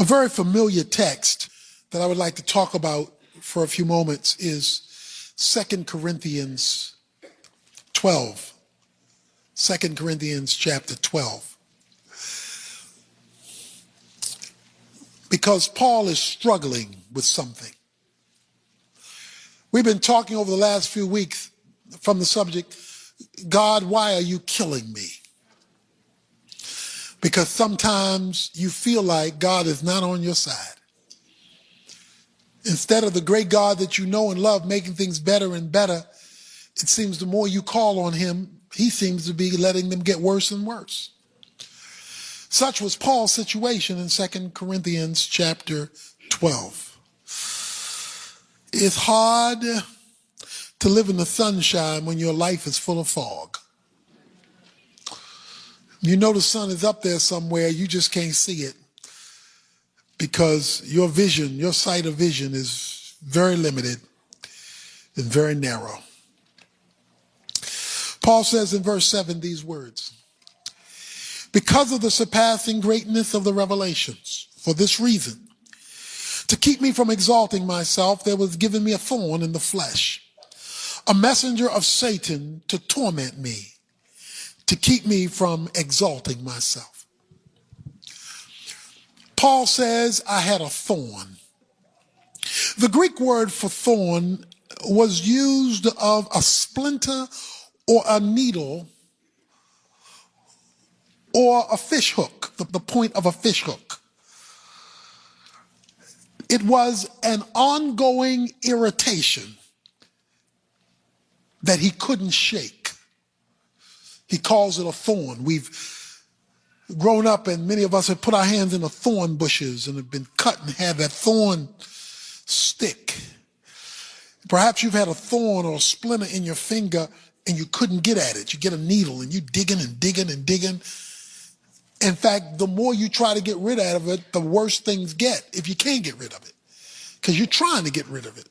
A very familiar text that I would like to talk about for a few moments is 2 Corinthians 12. 2 Corinthians chapter 12. Because Paul is struggling with something. We've been talking over the last few weeks from the subject, God, why are you killing me? Because sometimes you feel like God is not on your side. Instead of the great God that you know and love making things better and better, it seems the more you call on him, he seems to be letting them get worse and worse. Such was Paul's situation in 2 Corinthians chapter 12. It's hard to live in the sunshine when your life is full of fog. You know the sun is up there somewhere, you just can't see it because your vision, your sight of vision is very limited and very narrow. Paul says in verse 7 these words, because of the surpassing greatness of the revelations, for this reason, to keep me from exalting myself, there was given me a thorn in the flesh, a messenger of Satan to torment me, to keep me from exalting myself. Paul says, I had a thorn. The Greek word for thorn was used of a splinter or a needle or a fish hook, the point of a fish hook. It was an ongoing irritation that he couldn't shake. He calls it a thorn. We've grown up and many of us have put our hands in the thorn bushes and have been cut and had that thorn stick. Perhaps you've had a thorn or a splinter in your finger and you couldn't get at it. You get a needle and you're digging and digging and digging. In fact, the more you try to get rid of it, the worse things get if you can't get rid of it. Because you're trying to get rid of it.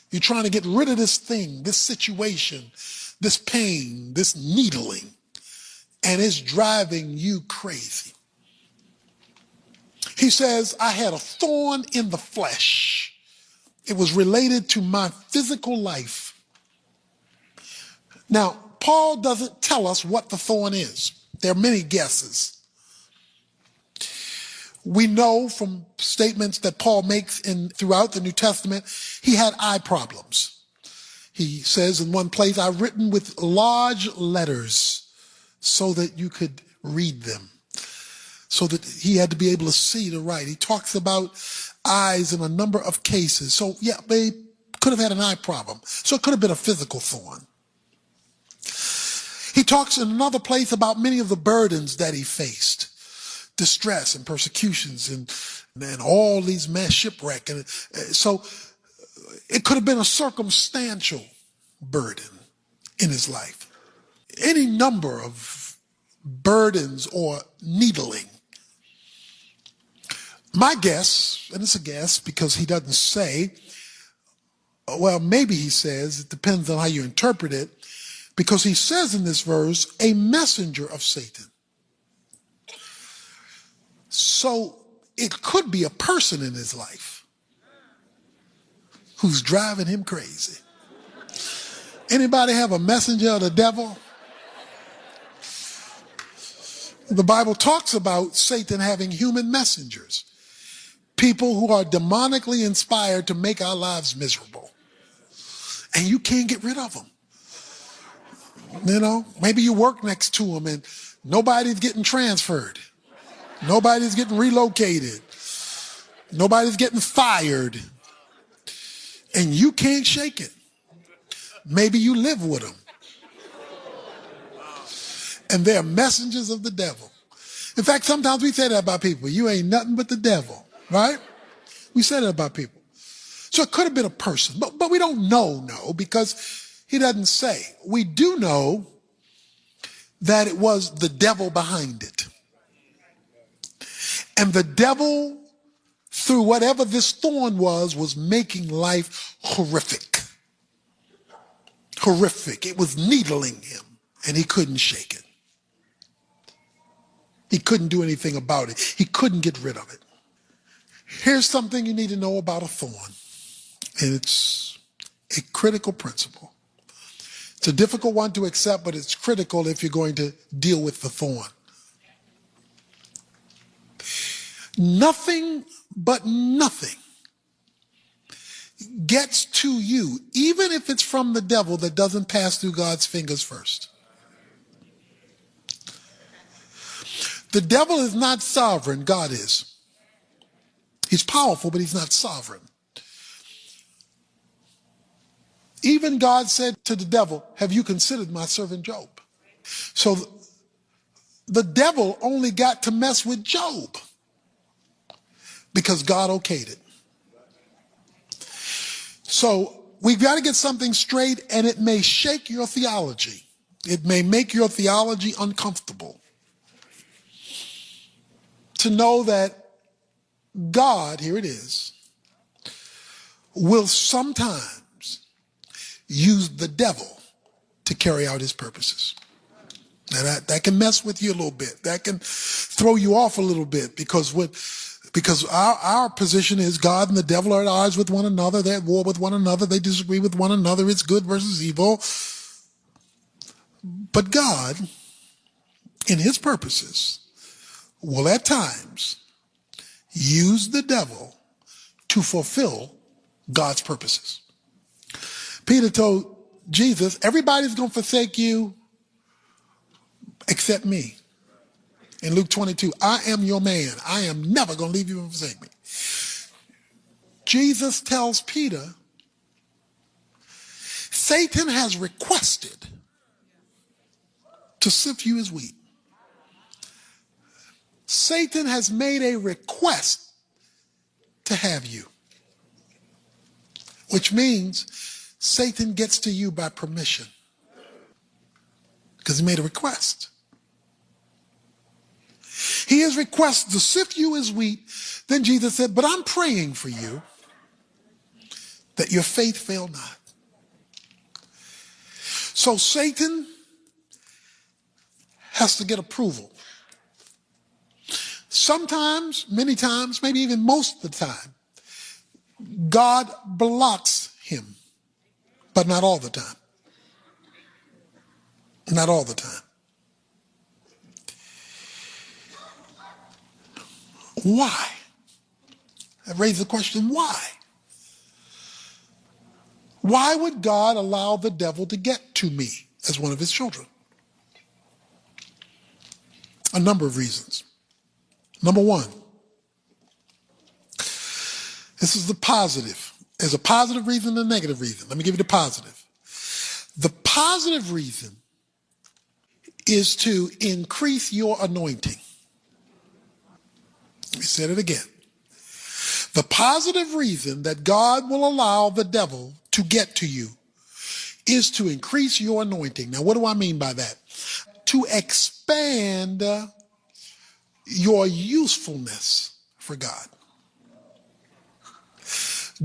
You're trying to get rid of this thing, this situation, this pain, this needling, and it's driving you crazy. He says, I had a thorn in the flesh. It was related to my physical life. Now, Paul doesn't tell us what the thorn is. There are many guesses. We know from statements that Paul makes throughout the New Testament, he had eye problems. He says in one place, I've written with large letters so that you could read them, so that he had to be able to see to write. He talks about eyes in a number of cases. So yeah, they could have had an eye problem. So it could have been a physical thorn. He talks in another place about many of the burdens that he faced, distress and persecutions and all these mass shipwreck. And so it could have been a circumstantial burden in his life. Any number of burdens or needling. My guess, and it's a guess because he doesn't say, well, maybe he says, it depends on how you interpret it, because he says in this verse, a messenger of Satan. So it could be a person in his life who's driving him crazy. Anybody have a messenger of the devil? The Bible talks about Satan having human messengers, people who are demonically inspired to make our lives miserable. And you can't get rid of them. You know, maybe you work next to them and nobody's getting transferred. Nobody's getting relocated. Nobody's getting fired. And you can't shake it. Maybe you live with them. And they're messengers of the devil. In fact, sometimes we say that about people. You ain't nothing but the devil, right? We say that about people. So it could have been a person, but we don't know, because he doesn't say. We do know that it was the devil behind it. And the devil, through whatever this thorn was making life horrific. Horrific. It was needling him, and he couldn't shake it. He couldn't do anything about it. He couldn't get rid of it. Here's something you need to know about a thorn, and it's a critical principle. It's a difficult one to accept, but it's critical if you're going to deal with the thorn. Nothing but nothing gets to you, even if it's from the devil, that doesn't pass through God's fingers first. The devil is not sovereign, God is. He's powerful, but he's not sovereign. Even God said to the devil, have you considered my servant Job? So the devil only got to mess with Job because God okayed it. So we've got to get something straight, and it may shake your theology. It may make your theology uncomfortable to know that God, here it is, will sometimes use the devil to carry out his purposes. Now that can mess with you a little bit. That can throw you off a little bit because our position is God and the devil are at odds with one another. They're at war with one another. They disagree with one another. It's good versus evil. But God, in his purposes, will at times use the devil to fulfill God's purposes. Peter told Jesus, everybody's going to forsake you except me. In Luke 22, I am your man. I am never going to leave you and forsake me. Jesus tells Peter, Satan has requested to sift you as wheat. Satan has made a request to have you, which means Satan gets to you by permission because he made a request. He has requested to sift you as wheat. Then Jesus said, but I'm praying for you that your faith fail not. So Satan has to get approval. Sometimes, many times, maybe even most of the time, God blocks him, but not all the time. Not all the time. Why? I raise the question, why? Why would God allow the devil to get to me as one of his children? A number of reasons. Number one, this is the positive. There's a positive reason and a negative reason. Let me give you the positive. The positive reason is to increase your anointing. Let me say it again. The positive reason that God will allow the devil to get to you is to increase your anointing. Now, what do I mean by that? To expand your usefulness for God.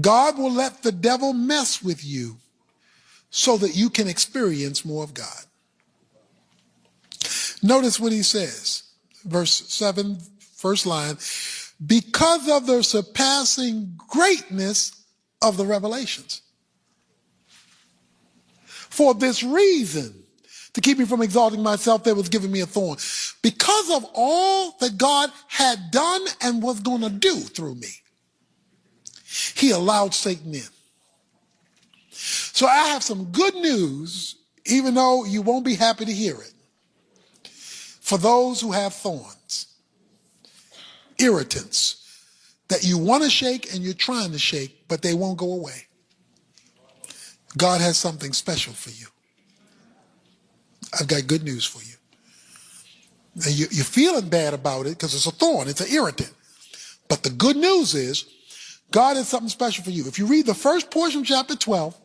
God will let the devil mess with you so that you can experience more of God. Notice what he says, verse 7, first line, because of the surpassing greatness of the revelations. For this reason, to keep me from exalting myself, there was given me a thorn. Because of all that God had done and was going to do through me, he allowed Satan in. So I have some good news, even though you won't be happy to hear it. For those who have thorns, irritants, that you want to shake and you're trying to shake, but they won't go away. God has something special for you. I've got good news for you. Now you're feeling bad about it because it's a thorn, it's an irritant. But the good news is God has something special for you. If you read the first portion of chapter 12,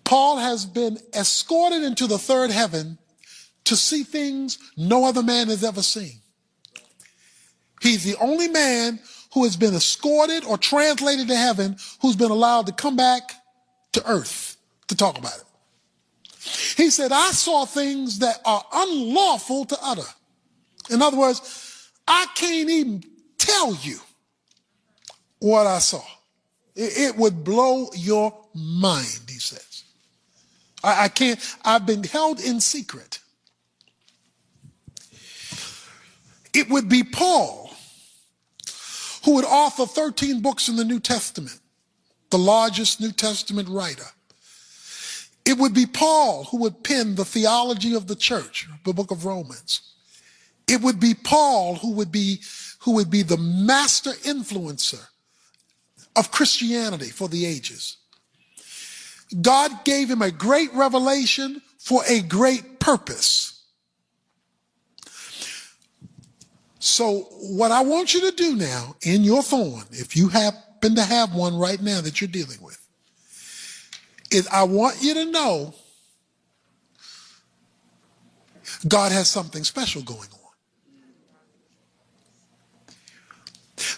Paul has been escorted into the third heaven to see things no other man has ever seen. He's the only man who has been escorted or translated to heaven who's been allowed to come back to earth to talk about it. He said, I saw things that are unlawful to utter. In other words, I can't even tell you what I saw. It would blow your mind, he says. I can't, I've been held in secret. It would be Paul who would author 13 books in the New Testament, the largest New Testament writer. It would be Paul who would pen the theology of the church, the book of Romans. It would be Paul who would be the master influencer of Christianity for the ages. God gave him a great revelation for a great purpose. So what I want you to do now in your thorn, if you happen to have one right now that you're dealing with, is I want you to know God has something special going on.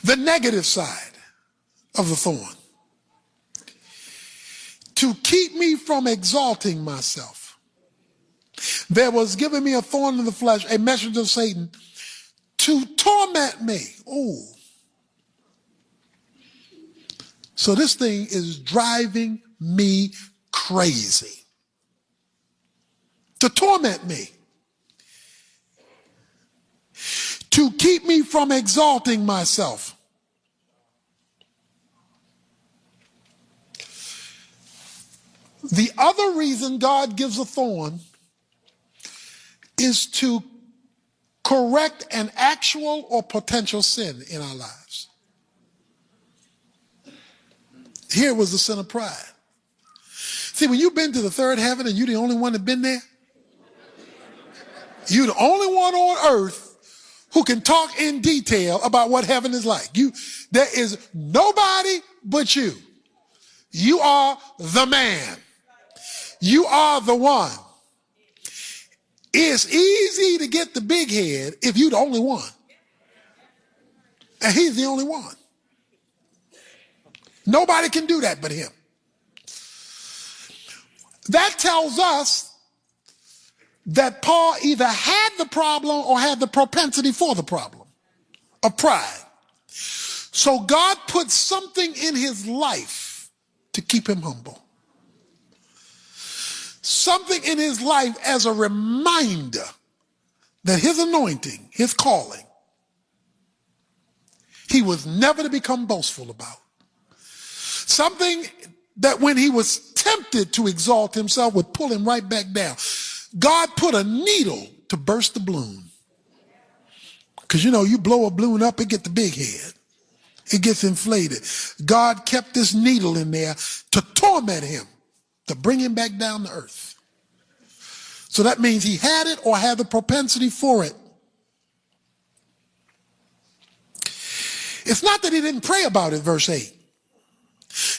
The negative side of the thorn. To keep me from exalting myself, there was given me a thorn in the flesh, a messenger of Satan, to torment me. Ooh. So this thing is driving me crazy. To torment me. To keep me from exalting myself. The other reason God gives a thorn is to correct an actual or potential sin in our lives. Here was the sin of pride. See, when you've been to the third heaven and you're the only one that's been there, you're the only one on earth who can talk in detail about what heaven is like. There is nobody but you. You are the man. You are the one. It's easy to get the big head if you're the only one. And he's the only one. Nobody can do that but him. That tells us that Paul either had the problem or had the propensity for the problem of pride. So God put something in his life to keep him humble. Something in his life as a reminder that his anointing, his calling, he was never to become boastful about. Something that when he was tempted to exalt himself would pull him right back down. God put a needle to burst the balloon. Because you blow a balloon up, it gets the big head. It gets inflated. God kept this needle in there to torment him, to bring him back down to earth. So that means he had it or had the propensity for it. It's not that he didn't pray about it, verse 8.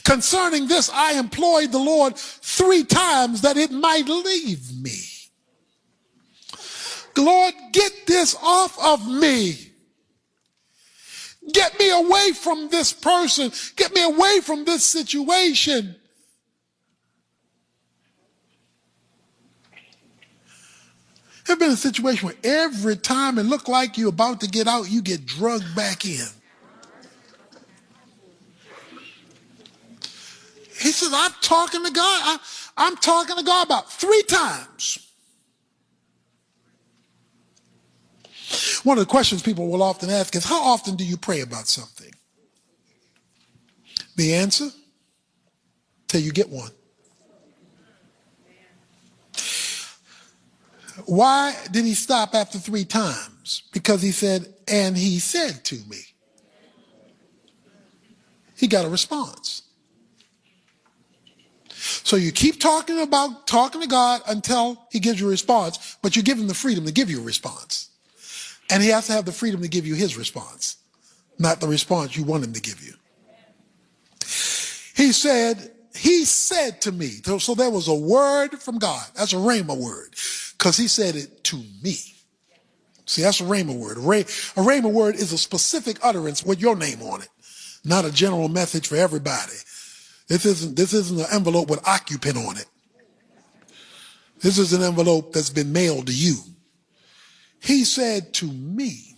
Concerning this, I implored the Lord 3 times that it might leave me. Lord, get this off of me. Get me away from this person. Get me away from this situation. There's been a situation where every time it looked like you're about to get out, you get drugged back in. He says, I'm talking to God. I'm talking to God about 3 times. One of the questions people will often ask is, how often do you pray about something? The answer? Till you get one. Why did he stop after 3 times? Because he said, and he said to me. He got a response. So you keep talking to God until he gives you a response, but you give him the freedom to give you a response. And he has to have the freedom to give you his response, not the response you want him to give you. He said to me, so there was a word from God. That's a rhema word, because he said it to me. See, that's a rhema word. A rhema word is a specific utterance with your name on it, not a general message for everybody. This isn't an envelope with occupant on it. This is an envelope that's been mailed to you. He said to me,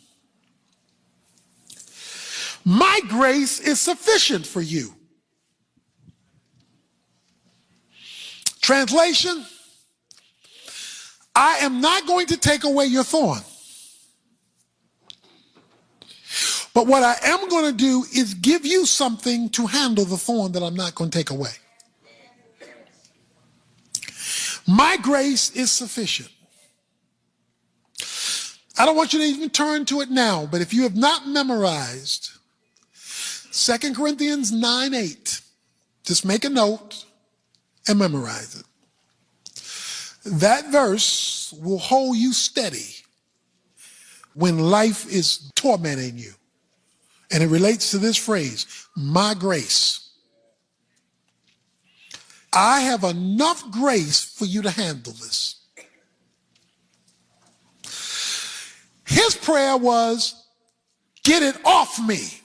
My grace is sufficient for you. Translation, I am not going to take away your thorn. But what I am going to do is give you something to handle the thorn that I'm not going to take away. My grace is sufficient. I don't want you to even turn to it now, but if you have not memorized 2 Corinthians 9:8, just make a note and memorize it. That verse will hold you steady when life is tormenting you. And it relates to this phrase, my grace. I have enough grace for you to handle this. His prayer was, get it off me.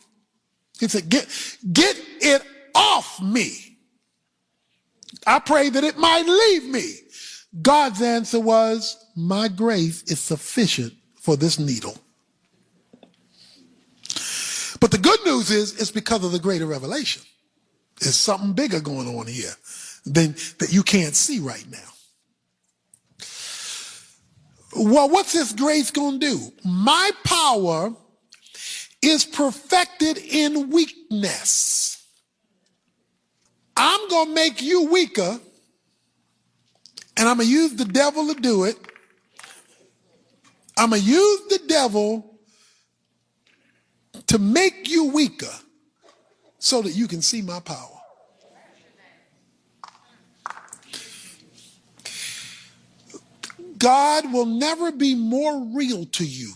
He said, get it off me. I pray that it might leave me. God's answer was, my grace is sufficient for this needle. But the good news is, it's because of the greater revelation. There's something bigger going on here than that you can't see right now. Well, what's this grace going to do? My power is perfected in weakness. I'm going to make you weaker, and I'm going to use the devil to do it. I'm going to use the devil to make you weaker so that you can see my power. God will never be more real to you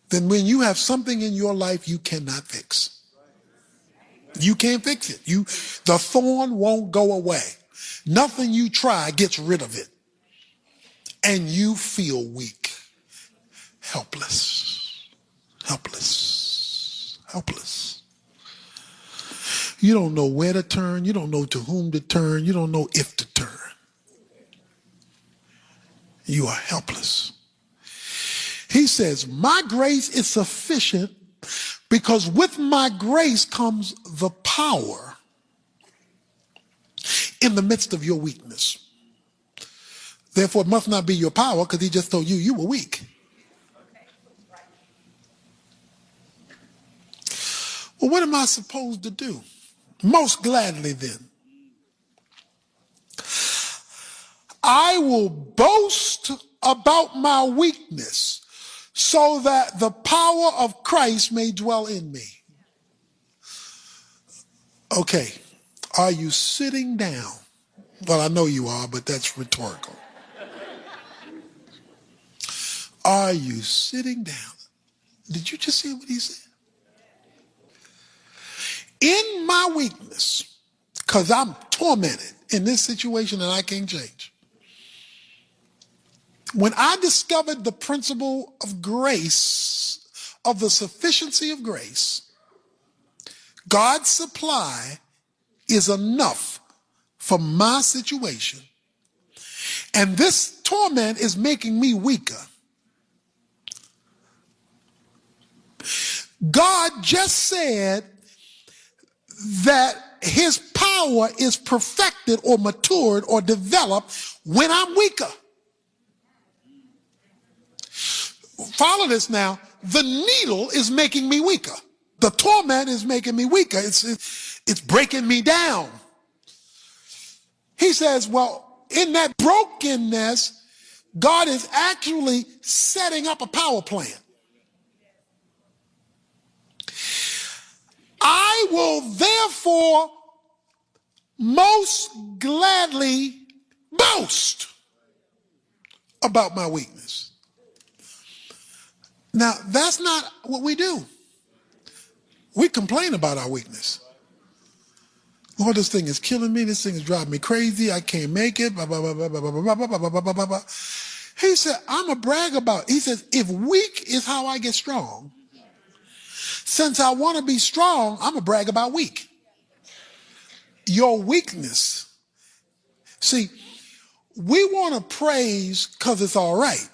than when you have something in your life you cannot fix. You can't fix it. The thorn won't go away. Nothing you try gets rid of it. And you feel weak, helpless, helpless, helpless. You don't know where to turn. You don't know to whom to turn. You don't know if to turn. You are helpless. He says, my grace is sufficient because with my grace comes the power in the midst of your weakness. Therefore, it must not be your power because he just told you you were weak. Well, what am I supposed to do? Most gladly then, I will boast about my weakness so that the power of Christ may dwell in me. Okay, are you sitting down? Well, I know you are, but that's rhetorical. Are you sitting down? Did you just hear what he said? In my weakness, because I'm tormented in this situation and I can't change. When I discovered the principle of grace, of the sufficiency of grace, God's supply is enough for my situation. And this torment is making me weaker. God just said that his power is perfected or matured or developed when I'm weaker. Follow this now. The needle is making me weaker. The torment is making me weaker. It's breaking me down. He says, well, in that brokenness, God is actually setting up a power plant. I will therefore most gladly boast about my weakness. Now, that's not what we do. We complain about our weakness. Lord, this thing is killing me. This thing is driving me crazy. I can't make it. Blah, blah, blah, blah, blah, blah, blah, blah, blah, blah, blah, blah. He said, I'm a brag about it. He says, if weak is how I get strong, since I want to be strong, I'm a brag about weak. Your weakness. See, we want to praise because it's all right.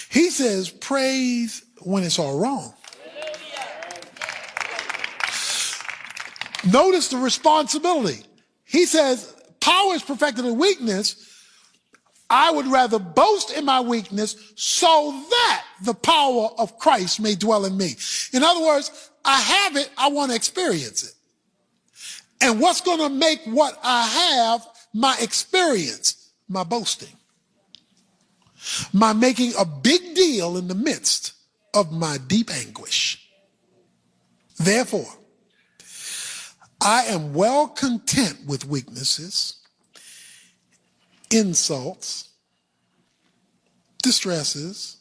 He says praise when it's all wrong. Notice the responsibility. He says, power is perfected in weakness. I would rather boast in my weakness so that the power of Christ may dwell in me. In other words, I have it, I want to experience it. And what's going to make what I have my experience? My boasting. My making a big deal in the midst of my deep anguish. Therefore, I am well content with weaknesses, insults, distresses,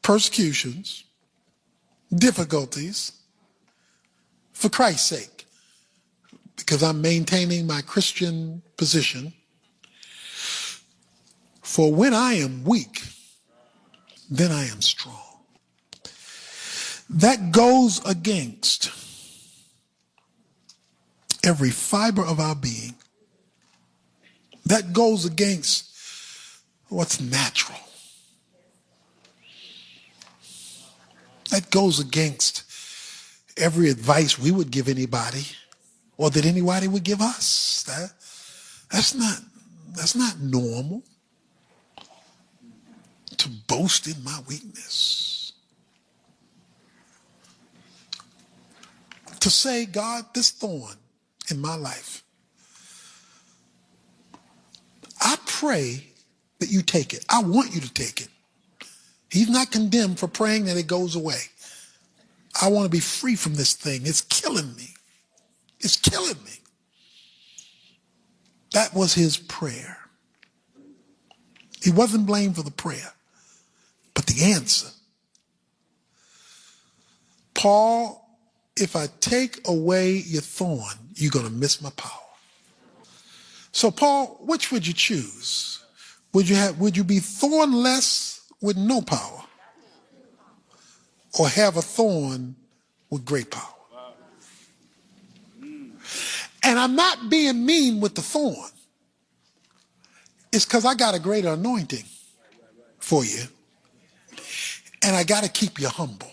persecutions, difficulties, for Christ's sake, because I'm maintaining my Christian position. For when I am weak, then I am strong. That goes against every fiber of our being. That goes against what's natural. That goes against every advice we would give anybody or that anybody would give us. That's not normal to boast in my weakness. To say, God, this thorn in my life, I pray that you take it. I want you to take it. He's not condemned for praying that it goes away. I want to be free from this thing. It's killing me. It's killing me. That was his prayer. He wasn't blamed for the prayer, but the answer. Paul, if I take away your thorn, you're going to miss my power. So Paul, which would you choose? Would you be thornless with no power, or have a thorn with great power? And I'm not being mean with the thorn. It's because I got a greater anointing for you, and I got to keep you humble.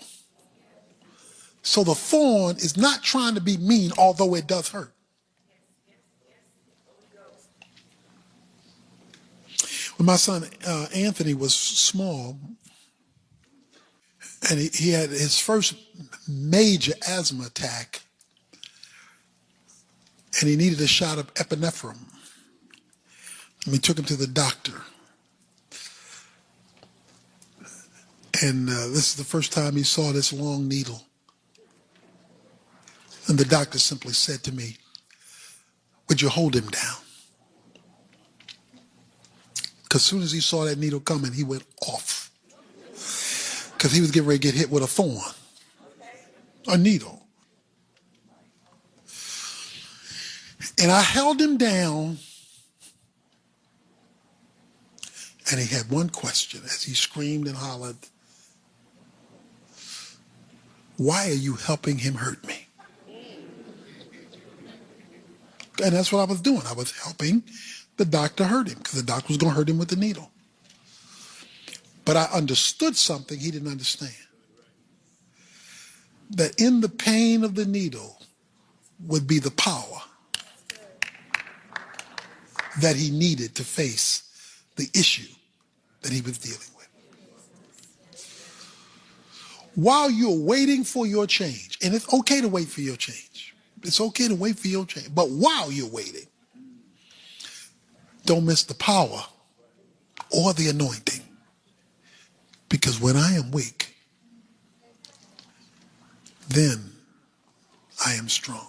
So the thorn is not trying to be mean, although it does hurt. When my son Anthony was small, and he had his first major asthma attack, and he needed a shot of epinephrine. And we took him to the doctor. And this is the first time he saw this long needle. And the doctor simply said to me, would you hold him down? Because as soon as he saw that needle coming, he went off. Because he was getting ready to get hit with a thorn, a needle. And I held him down, and he had one question as he screamed and hollered, why are you helping him hurt me? And that's what I was doing. I was helping the doctor hurt him because the doctor was going to hurt him with the needle. But I understood something he didn't understand. That in the pain of the needle would be the power that he needed to face the issue that he was dealing with. While you're waiting for your change, and it's okay to wait for your change. It's okay to wait for your change. But while you're waiting, don't miss the power or the anointing. Because when I am weak, then I am strong.